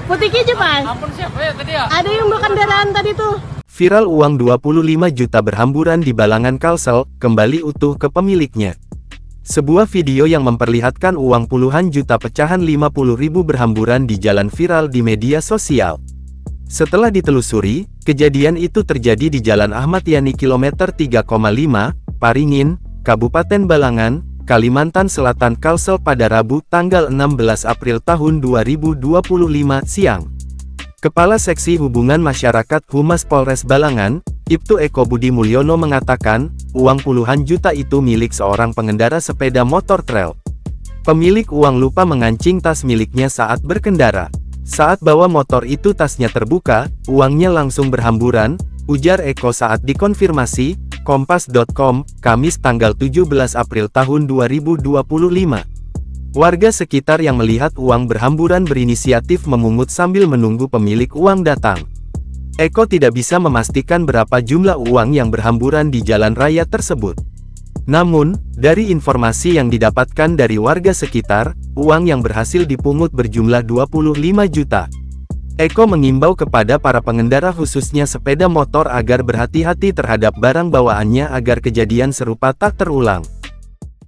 Putih hijau, Mas. Ampun siapa ya tadi ya? Ada yang berkendaraan tadi tuh. Viral uang 25 juta berhamburan di Balangan Kalsel, kembali utuh ke pemiliknya. Sebuah video yang memperlihatkan uang puluhan juta pecahan 50.000 berhamburan di jalan viral di media sosial. Setelah ditelusuri, kejadian itu terjadi di Jalan Ahmad Yani kilometer 3,5, Paringin, Kabupaten Balangan, Kalimantan Selatan Kalsel pada Rabu tanggal 16 April tahun 2025 siang. Kepala Seksi Hubungan Masyarakat Humas Polres Balangan, Ibtu Eko Budi Mulyono mengatakan, uang puluhan juta itu milik seorang pengendara sepeda motor trail. Pemilik uang lupa mengancing tas miliknya saat berkendara. Saat bawa motor itu tasnya terbuka, uangnya langsung berhamburan, ujar Eko saat dikonfirmasi, Kompas.com, Kamis tanggal 17 April tahun 2025. Warga sekitar yang melihat uang berhamburan berinisiatif memungut sambil menunggu pemilik uang datang. Eko tidak bisa memastikan berapa jumlah uang yang berhamburan di jalan raya tersebut. Namun, dari informasi yang didapatkan dari warga sekitar, uang yang berhasil dipungut berjumlah 25 juta. Eko mengimbau kepada para pengendara khususnya sepeda motor agar berhati-hati terhadap barang bawaannya agar kejadian serupa tak terulang.